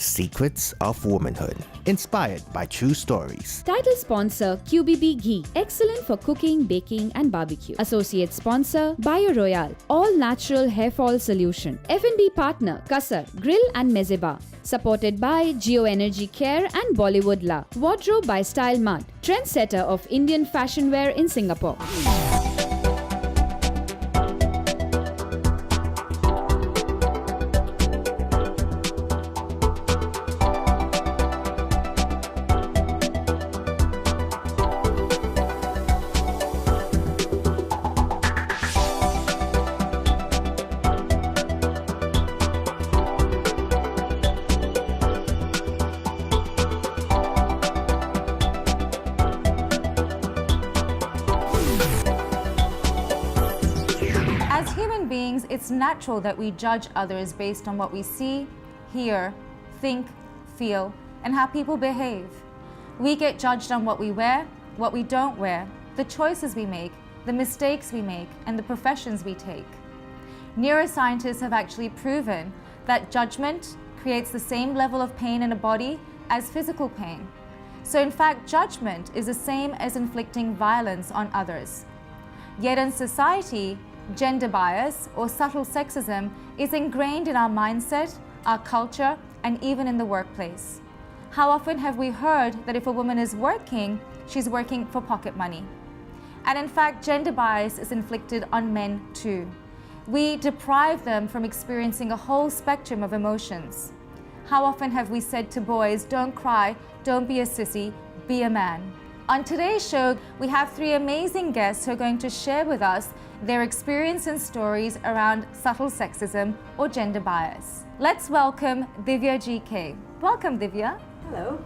Secrets of Womanhood, inspired by true stories. Title sponsor QBB Ghee, excellent for cooking, baking and barbecue. Associate sponsor Bio Royale, all natural hair fall solution. F&B partner Kasar, Grill and Mezeba. Supported by Geo Energy Care and Bollywood La. Wardrobe by Style Mart, trendsetter of Indian fashion wear in Singapore. As human beings, it's natural that we judge others based on what we see, hear, think, feel, and how people behave. We get judged on what we wear, what we don't wear, the choices we make, the mistakes we make, and the professions we take. Neuroscientists have actually proven that judgment creates the same level of pain in a body as physical pain. So in fact, judgment is the same as inflicting violence on others. Yet in society, gender bias or subtle sexism is ingrained in our mindset, our culture, and even in the workplace. How often have we heard that if a woman is working, she's working for pocket money? And in fact, gender bias is inflicted on men too. We deprive them from experiencing a whole spectrum of emotions. How often have we said to boys, don't cry, don't be a sissy, be a man? On today's show, we have three amazing guests who are going to share with us their experience and stories around subtle sexism or gender bias. Let's welcome Divya GK. Welcome, Divya. Hello.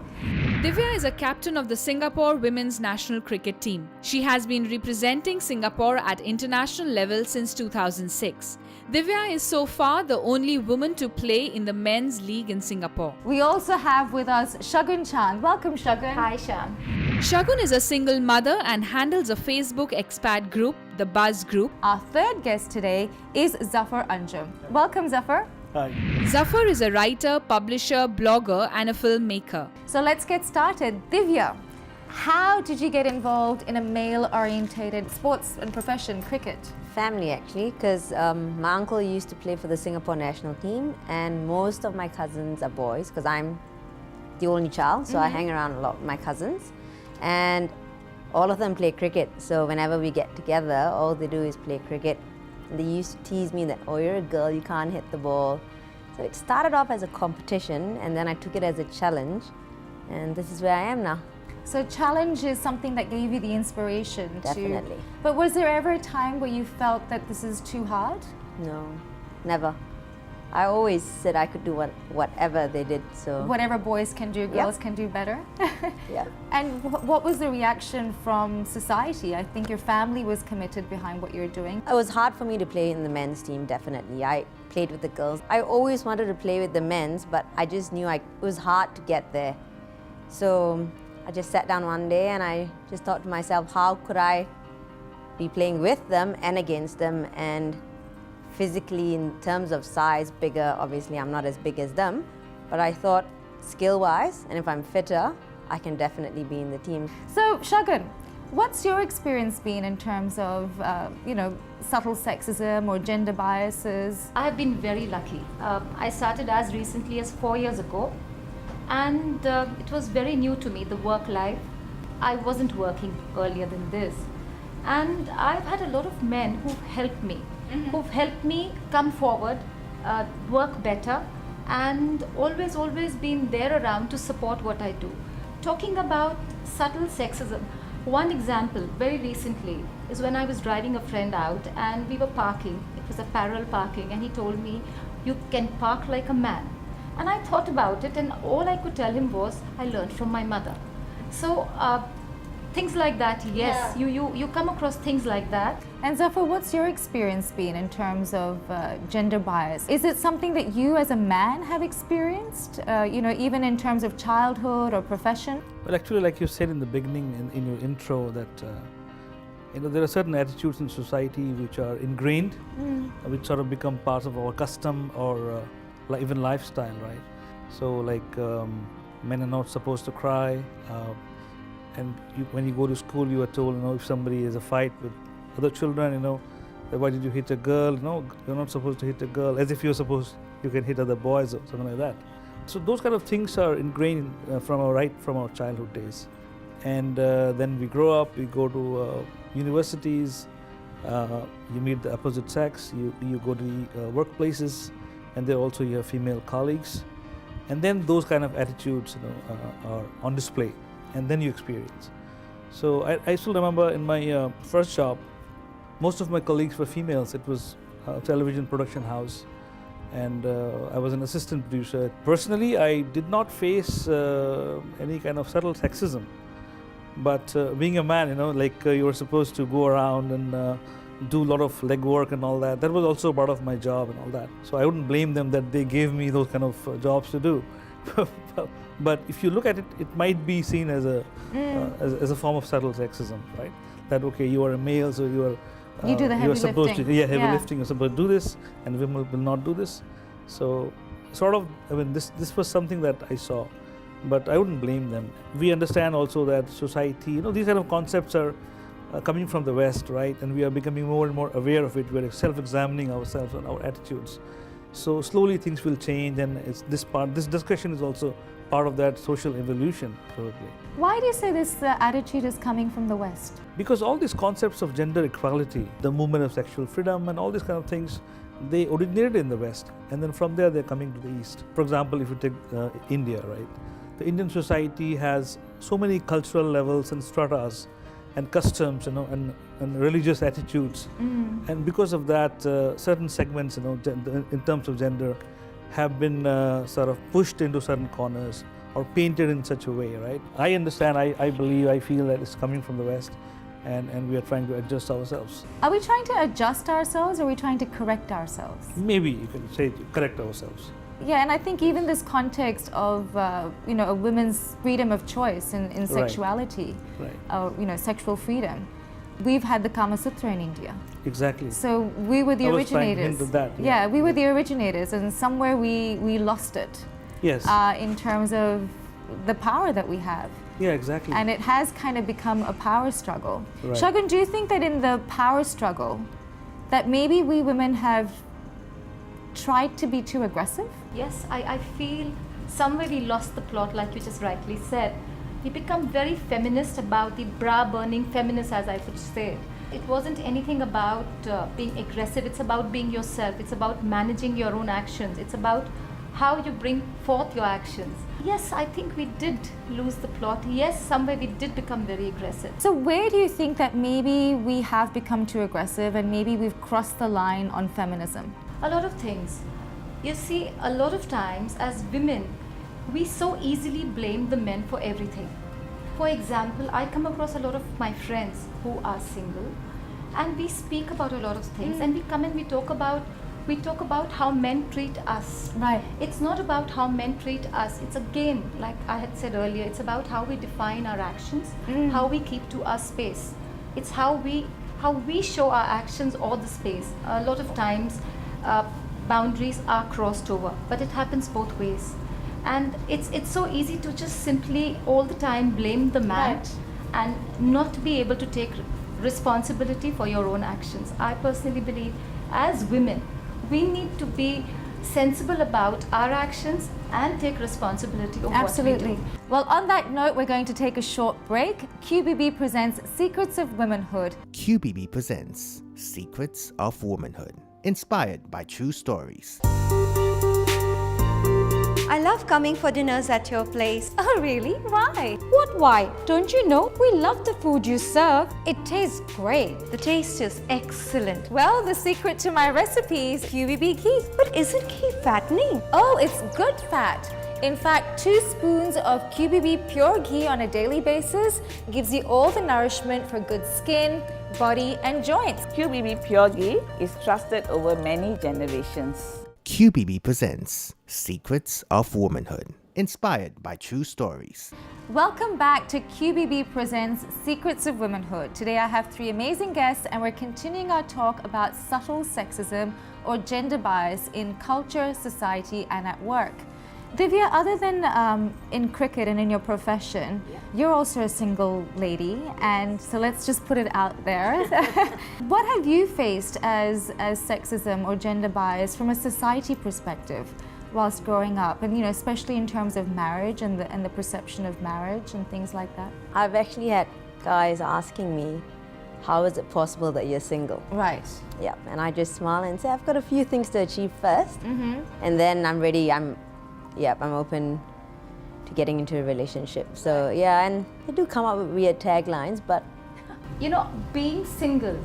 Divya is a captain of the Singapore women's national cricket team. She has been representing Singapore at international level since 2006. Divya is so far the only woman to play in the men's league in Singapore. We also have with us Shagun Chand. Welcome, Shagun. Hi, Shan. Shagun is a single mother and handles a Facebook expat group, the Buzz Group. Our third guest today is Zafar Anjum. Welcome, Zafar. Hi. Zafar is a writer, publisher, blogger and a filmmaker. So let's get started. Divya, how did you get involved in a male-orientated sports and profession, cricket? Family, actually, because my uncle used to play for the Singapore national team, and most of my cousins are boys because I'm the only child, so I hang around a lot with my cousins, and all of them play cricket. So whenever we get together, all they do is play cricket. And they used to tease me that, oh, you're a girl, you can't hit the ball. So it started off as a competition, and then I took it as a challenge, and this is where I am now. So challenge is something that gave you the inspiration Definitely. to... But was there ever a time where you felt that this is too hard? No, never. I always said I could do whatever they did, so... Whatever boys can do, girls can do better. Yeah. And what was the reaction from society? I think your family was committed behind what you're doing. It was hard for me to play in the men's team, definitely. I played with the girls. I always wanted to play with the men's, but I just knew it was hard to get there. So I just sat down one day and I just thought to myself, how could I be playing with them and against them? And physically, in terms of size, bigger, obviously I'm not as big as them, but I thought skill-wise, and if I'm fitter, I can definitely be in the team. So Shagun, what's your experience been in terms of, subtle sexism or gender biases? I have been very lucky. I started as recently as 4 years ago, and it was very new to me, the work life. I wasn't working earlier than this, and I've had a lot of men who've helped me, come forward, work better, and always been there around to support what I do. Talking about subtle sexism, one example very recently is when I was driving a friend out and we were parking. It was a parallel parking, and he told me, you can park like a man. And I thought about it, and all I could tell him was, I learned from my mother. So things like that, yes, you come across things like that. And Zafar, what's your experience been in terms of gender bias? Is it something that you as a man have experienced, even in terms of childhood or profession? Well, actually, like you said in the beginning, in your intro, that there are certain attitudes in society which are ingrained, which sort of become parts of our custom or even lifestyle, right? So like men are not supposed to cry, and when you go to school, you are told, if somebody has a fight with other children, why did you hit a girl? No, you're not supposed to hit a girl, as if you can hit other boys or something like that. So those kind of things are ingrained from our childhood days. And then we grow up, we go to universities, you meet the opposite sex, you go to the workplaces, and there also you have female colleagues. And then those kind of attitudes are on display, and then you experience. So I still remember in my first job, most of my colleagues were females. It was a television production house, and I was an assistant producer. Personally, I did not face any kind of subtle sexism, but being a man, you were supposed to go around and do a lot of legwork and all that. That was also part of my job and all that. So I wouldn't blame them that they gave me those kind of jobs to do. But if you look at it, it might be seen as a form of subtle sexism, right? That you are a male, so you do the heavy lifting. Heavy lifting. You're supposed to do this, and women will not do this. So, this was something that I saw, but I wouldn't blame them. We understand also that society, these kind of concepts are coming from the West, right? And we are becoming more and more aware of it. We're self-examining ourselves and our attitudes. So slowly things will change, and this discussion is also part of that social evolution, probably. Why do you say this attitude is coming from the West? Because all these concepts of gender equality, the movement of sexual freedom and all these kind of things, they originated in the West, and then from there they're coming to the East. For example, if you take India, right? The Indian society has so many cultural levels and stratas and customs, and religious attitudes. And because of that, certain segments, in terms of gender, have been sort of pushed into certain corners or painted in such a way, right? I understand, I believe, I feel that it's coming from the West, and we are trying to adjust ourselves. Are we trying to adjust ourselves, or are we trying to correct ourselves? Maybe you can say correct ourselves. Yeah, and I think even this context of a women's freedom of choice in sexuality, sexual freedom, we've had the Kama Sutra in India. Exactly. So we were the originators. Of that, yeah. We were the originators, and somewhere we lost it. Yes. In terms of the power that we have. Yeah, exactly. And it has kind of become a power struggle. Right. Shagun, do you think that in the power struggle, that maybe we women have tried to be too aggressive? Yes, I feel somewhere we lost the plot, like you just rightly said. We become very feminist about the bra-burning feminist, as I would say. It wasn't anything about being aggressive. It's about being yourself. It's about managing your own actions. It's about how you bring forth your actions. Yes, I think we did lose the plot. Yes, somewhere we did become very aggressive. So where do you think that maybe we have become too aggressive and maybe we've crossed the line on feminism? A lot of things. You see, a lot of times as women, we so easily blame the men for everything. For example, I come across a lot of my friends who are single, and we speak about a lot of things, and we come and we talk about how men treat us. Right. It's not about how men treat us. It's again, like I had said earlier, it's about how we define our actions, how we keep to our space. It's how we show our actions or the space. A lot of times, boundaries are crossed over, but it happens both ways. And it's so easy to just simply all the time blame the man, right, and not be able to take responsibility for your own actions. I personally believe as women, we need to be sensible about our actions and take responsibility of Absolutely. what we do. Well, on that note, we're going to take a short break. QBB presents Secrets of Womanhood. QBB presents Secrets of Womanhood, inspired by true stories. I love coming for dinners at your place. Oh, really? Why? What why? Don't you know? We love the food you serve. It tastes great. The taste is excellent. Well, the secret to my recipe is QBB ghee. But isn't ghee fattening? Oh, it's good fat. In fact, 2 spoons of QBB pure ghee on a daily basis gives you all the nourishment for good skin, body, and joints. QBB Pure Ghee is trusted over many generations. QBB presents Secrets of Womanhood, inspired by true stories. Welcome back to QBB Presents Secrets of Womanhood. Today I have 3 amazing guests, and we're continuing our talk about subtle sexism or gender bias in culture, society, and at work. Divya, other than in cricket and in your profession, you're also a single lady, and so let's just put it out there. What have you faced as sexism or gender bias from a society perspective whilst growing up, and especially in terms of marriage and the perception of marriage and things like that? I've actually had guys asking me, how is it possible that you're single? Right. Yeah, and I just smile and say, I've got a few things to achieve first, and then I'm ready. I'm open to getting into a relationship. So yeah, and they do come up with weird taglines, but Being single,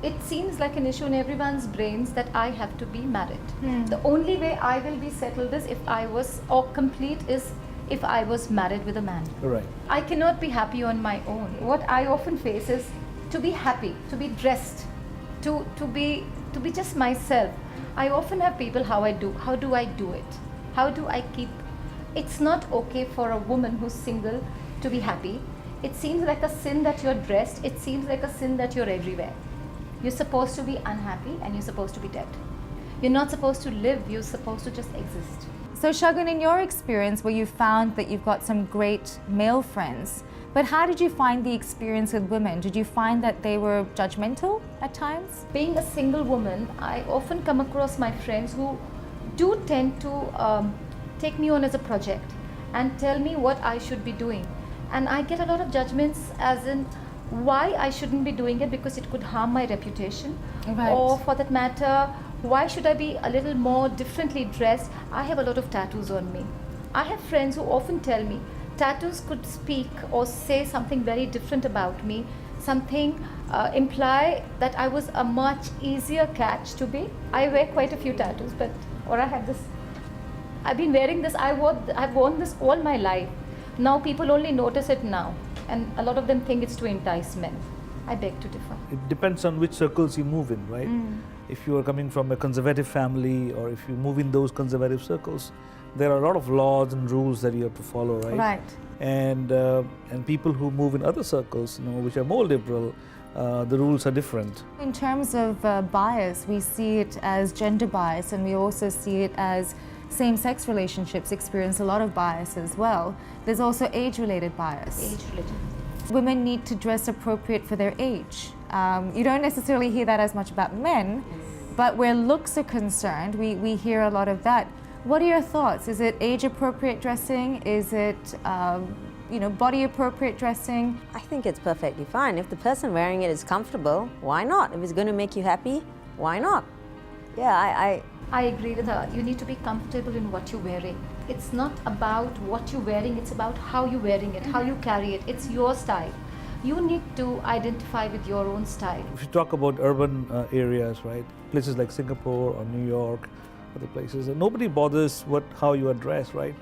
it seems like an issue in everyone's brains that I have to be married. The only way I will be settled is if I was, or complete is if I was married with a man. Right. I cannot be happy on my own. What I often face is to be happy, to be dressed, to be just myself. I often have people, how do I do it? How do I keep? It's not okay for a woman who's single to be happy. It seems like a sin that you're dressed. It seems like a sin that you're everywhere. You're supposed to be unhappy and you're supposed to be dead. You're not supposed to live, you're supposed to just exist. So Shagun, in your experience, where you found that you've got some great male friends, but how did you find the experience with women? Did you find that they were judgmental at times? Being a single woman, I often come across my friends who do tend to take me on as a project and tell me what I should be doing. And I get a lot of judgments as in why I shouldn't be doing it because it could harm my reputation. Right. Or for that matter, why should I be a little more differently dressed? I have a lot of tattoos on me. I have friends who often tell me tattoos could speak or say something very different about me, something imply that I was a much easier catch to be. I wear quite a few tattoos, or I have this, I've been wearing this, I've worn this all my life. Now people only notice it now, and a lot of them think it's to entice men. I beg to differ. It depends on which circles you move in, right? If you are coming from a conservative family or if you move in those conservative circles, there are a lot of laws and rules that you have to follow, right? Right. And people who move in other circles, which are more liberal, the rules are different. In terms of bias, we see it as gender bias, and we also see it as same-sex relationships experience a lot of bias as well. There's also age-related bias. Age-related. Women need to dress appropriate for their age. You don't necessarily hear that as much about men, but where looks are concerned, we hear a lot of that. What are your thoughts? Is it age-appropriate dressing? Is it body-appropriate dressing? I think it's perfectly fine. If the person wearing it is comfortable, why not? If it's going to make you happy, why not? Yeah, I agree with her. You need to be comfortable in what you're wearing. It's not about what you're wearing, it's about how you're wearing it, how you carry it. It's your style. You need to identify with your own style. If you talk about urban areas, right, places like Singapore or New York, other places, nobody bothers how you are dressed, right?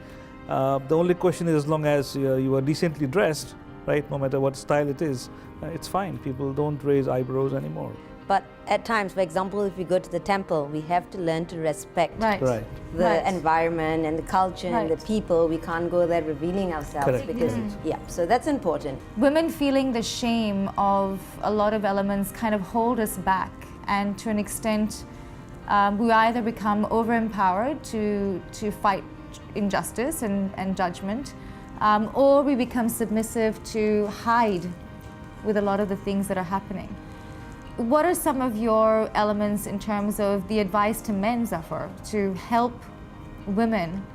The only question is, as long as you are decently dressed, right, no matter what style it is, it's fine. People don't raise eyebrows anymore. but at times, for example, if we go to the temple, we have to learn to respect Right. the environment and the culture and the people. We can't go there revealing ourselves Correct. because, so that's important. Women feeling the shame of a lot of elements kind of hold us back, and to an extent, we either become over-empowered to fight injustice and judgment, or we become submissive to hide with a lot of the things that are happening. What are some of your elements in terms of the advice to men, Zafar, to help women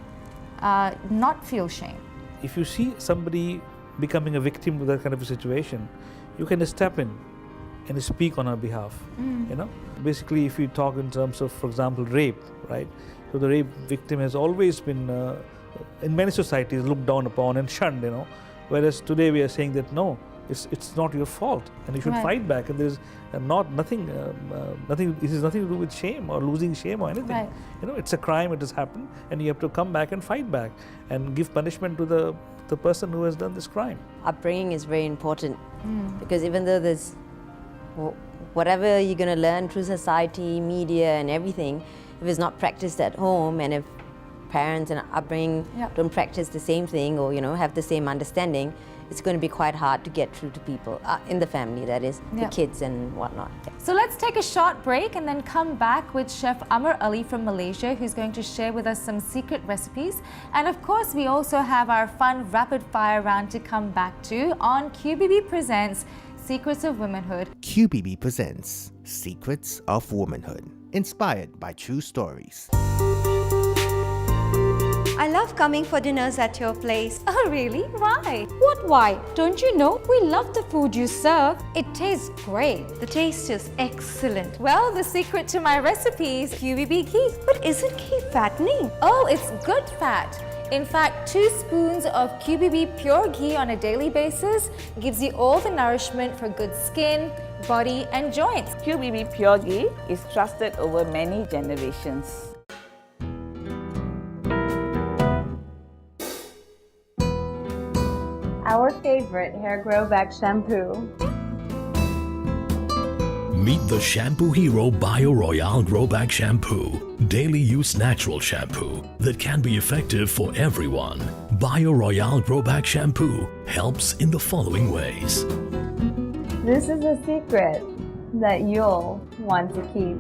not feel shame? If you see somebody becoming a victim of that kind of a situation, you can step in and speak on her behalf. Basically, if you talk in terms of, for example, rape, right? So the rape victim has always been, in many societies, looked down upon and shunned. Whereas today we are saying that no, it's not your fault, and you should fight back. And there's nothing. This has nothing to do with shame or losing shame or anything. Right. It's a crime. It has happened, and you have to come back and fight back and give punishment to the person who has done this crime. Upbringing is very important because even though there's whatever you're going to learn through society, media and everything, if it's not practiced at home, and if parents and upbringing don't practice the same thing or have the same understanding, it's going to be quite hard to get through to people in the family, that is, the Yep. kids and whatnot. So let's take a short break and then come back with Chef Amar Ali from Malaysia, who's going to share with us some secret recipes. And of course, we also have our fun rapid fire round to come back to on QBB Presents Secrets of Womanhood. QBB presents Secrets of Womanhood, inspired by true stories. I love coming for dinners at your place. Oh, really? Why? What why? Don't you know we love the food you serve? It tastes great. The taste is excellent. Well, the secret to my recipe is QBB ghee. But isn't ghee fattening? Oh, it's good fat. In fact, 2 spoons of QBB pure ghee on a daily basis gives you all the nourishment for good skin, body and joints. QBB Pure Ghee is trusted over many generations. Our favorite hair grow back shampoo. Meet the shampoo hero Bio Royale Grow Back Shampoo. Daily use natural shampoo that can be effective for everyone. Bio Royale Grow Back Shampoo helps in the following ways. This is a secret that you'll want to keep.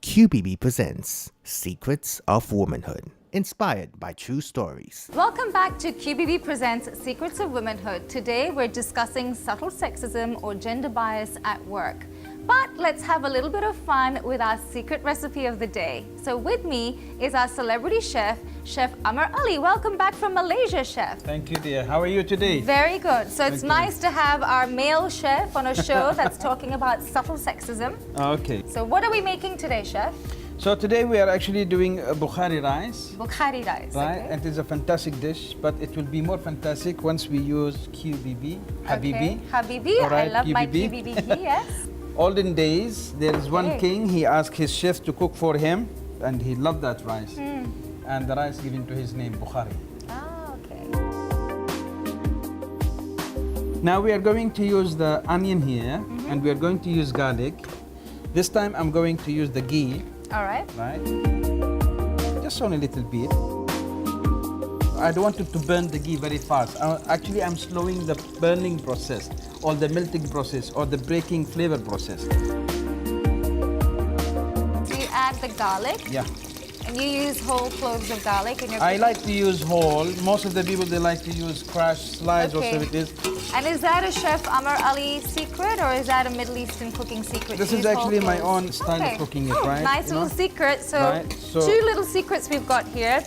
QBB presents Secrets of Womanhood, inspired by true stories. Welcome back to QBB Presents Secrets of Womanhood. Today we're discussing subtle sexism or gender bias at work. But let's have a little bit of fun with our secret recipe of the day. So with me is our celebrity chef, Chef Amar Ali. Welcome back from Malaysia, Chef. Thank you, dear. How are you today? Very good. So it's Thank you. nice to have our male chef on a show that's talking about subtle sexism. Okay. So what are we making today, Chef? So today we are actually doing a Bukhari rice. Bukhari rice. Right, Okay. and it is a fantastic dish, but it will be more fantastic once we use QBB, Habibi. Okay. Habibi. All right, I love my QBB. QBB ghee, yes. Olden days, there is one Okay. king, he asked his chef to cook for him, and he loved that rice. And the rice given to his name, Bukhari. Ah, okay. Now we are going to use the onion here, and we are going to use garlic. This time I'm going to use the ghee. All right. Right? Just on a little bit. I don't want it to burn the ghee very fast. Actually, I'm slowing the burning process, or the melting process, or the breaking flavor process. So you add the garlic. Yeah. And you use whole cloves of garlic in your I cooking? like to use whole. Most of the people, they like to use crushed slides Okay. or so it is. And is that a Chef Amar Ali secret or is that a Middle Eastern cooking secret? This to is use whole actually my cloves? own style Okay. of cooking it, Oh, right? Nice You little know? secret. So, Right, so- 2 little secrets we've got here.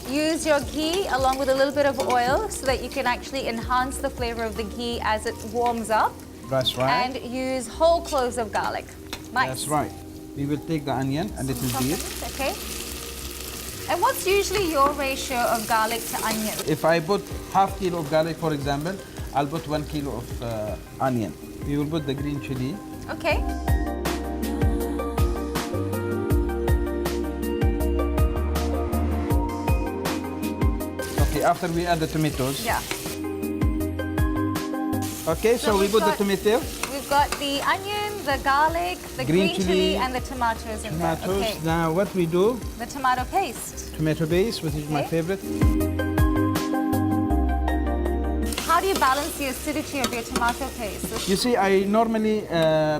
Use your ghee along with a little bit of oil so that you can actually enhance the flavor of the ghee as it warms up. That's right. And use whole cloves of garlic. Nice. That's right. We will take the onion a little bit. Okay. And what's usually your ratio of garlic to onion? If I put half kilo of garlic, for example, I'll put 1 kilo of onion. We will put the green chili. Okay. Okay, after we add the tomatoes. Yeah. Okay, so we we've put the got- tomato, We've got the onion, the garlic, the green, chili, and the tomatoes in tomatoes. there. Okay. Now what we do, The tomato paste. tomato base, which is my Okay. favorite. How do you balance the acidity of your tomato paste? You see, I normally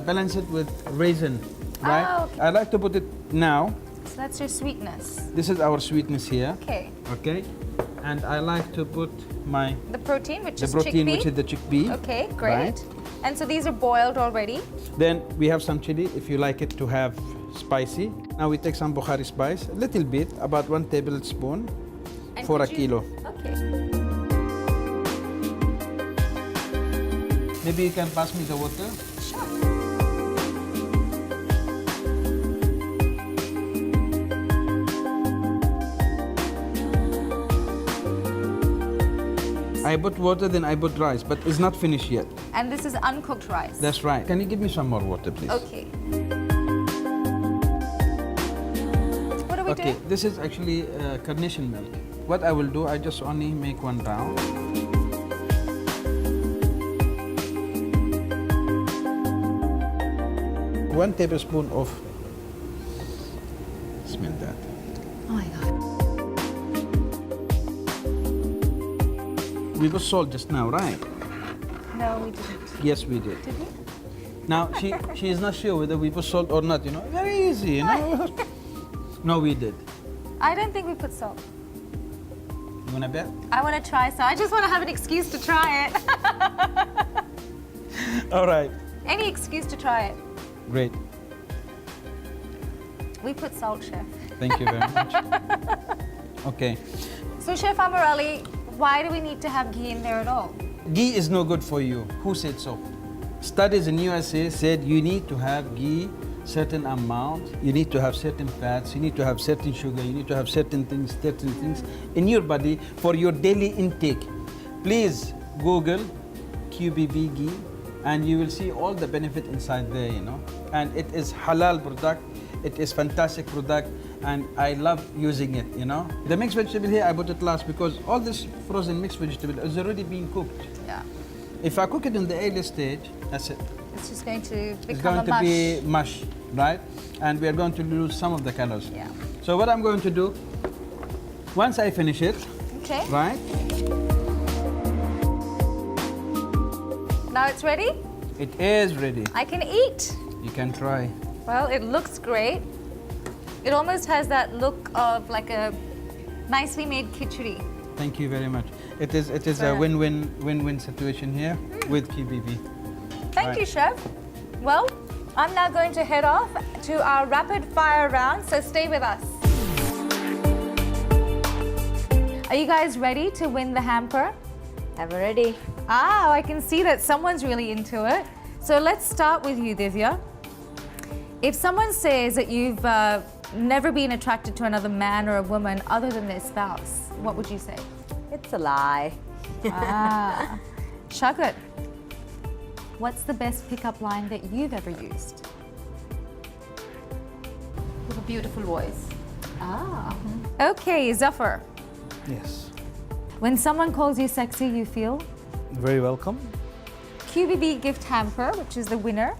balance it with raisin, right? Ah, okay. I like to put it now. So that's your sweetness. This is our sweetness here. Okay. Okay. And I like to put my The protein, which the is protein, chickpea. which is the chickpea. Okay, great. Right. And so these are boiled already. Then we have some chili if you like it to have spicy. Now we take some Bukhari spice, a little bit, about 1 tablespoon And for a could you- kilo. Okay. Maybe you can pass me the water. Sure. I put water, then I put rice, but it's not finished yet. And this is uncooked rice. That's right. Can you give me some more water, please? Okay. What are we Okay, doing? this is actually carnation milk. What I will do, I just only make 1 round. One tablespoon of, smell that. Oh my God. We put salt just now, right? No, we didn't. Yes, we did. Did we? Now, she is not sure whether we put salt or not, you know. Very easy, you know. No, we did. I don't think we put salt. You want to bet? I want to try, so I just want to have an excuse to try it. All right. Any excuse to try it. Great. We put salt, Chef. Thank you very much. Okay. So, Chef Amarali, why do we need to have ghee in there at all? Ghee is no good for you. Who said so? Studies in USA said you need to have ghee certain amount, you need to have certain fats, you need to have certain sugar, you need to have certain things in your body for your daily intake. Please Google QBB ghee and you will see all the benefit inside there, you know. And it is halal product, it is fantastic product, and I love using it, you know. The mixed vegetable here, I put it last because all this frozen mixed vegetable is already being cooked. Yeah. If I cook it in the early stage, that's it. It's just going to It's become going to be mush, right? And we are going to lose some of the colors. Yeah. So what I'm going to do, once I finish it, Okay. right? Now it's ready? It is ready. I can eat. You can try. Well, it looks great. It almost has that look of like a nicely made khichdi. Thank you very much. It is Very a nice. win-win situation here with QBB. Thank you, Chef. Well, I'm now going to head off to our rapid fire round, so stay with us. Are you guys ready to win the hamper? Ever ready? Ah, I can see that someone's really into it. So let's start with you, Divya. If someone says that you've never been attracted to another man or a woman other than their spouse, what would you say? It's a lie. Ah, Shagat, what's the best pickup line that you've ever used? With a beautiful voice. Ah. Okay, Zafar. Yes. When someone calls you sexy, you feel? Very welcome. QBB gift hamper, which is the winner,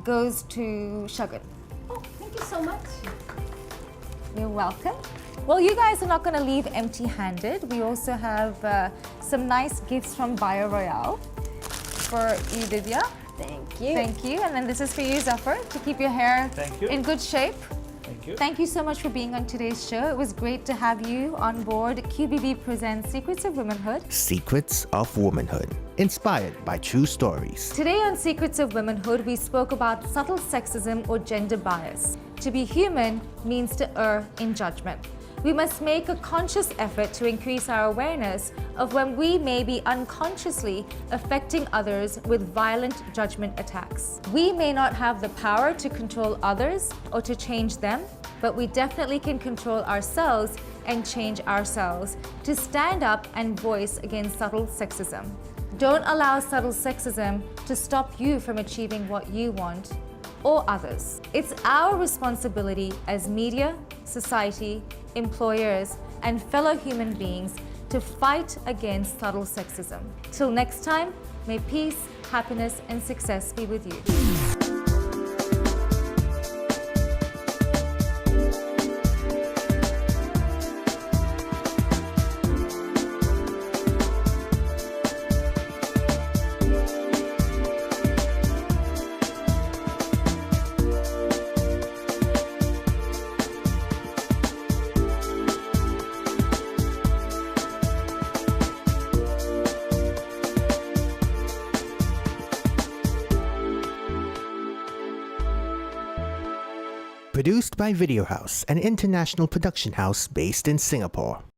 goes to Shagat. Oh, thank you so much. You're welcome. Well, you guys are not going to leave empty-handed. We also have some nice gifts from Bio Royale for you, Divya. Thank you. Thank you. And then this is for you, Zafar, to keep your hair Thank you. in good shape. Thank you. Thank you so much for being on today's show. It was great to have you on board. QBB presents Secrets of Womanhood. Secrets of Womanhood, inspired by true stories. Today on Secrets of Womanhood, we spoke about subtle sexism or gender bias. To be human means to err in judgment. We must make a conscious effort to increase our awareness of when we may be unconsciously affecting others with violent judgment attacks. We may not have the power to control others or to change them, but we definitely can control ourselves and change ourselves to stand up and voice against subtle sexism. Don't allow subtle sexism to stop you from achieving what you want or others. It's our responsibility as media, society, employers, and fellow human beings to fight against subtle sexism. Till next time, may peace, happiness, and success be with you. Produced by Video House, an international production house based in Singapore.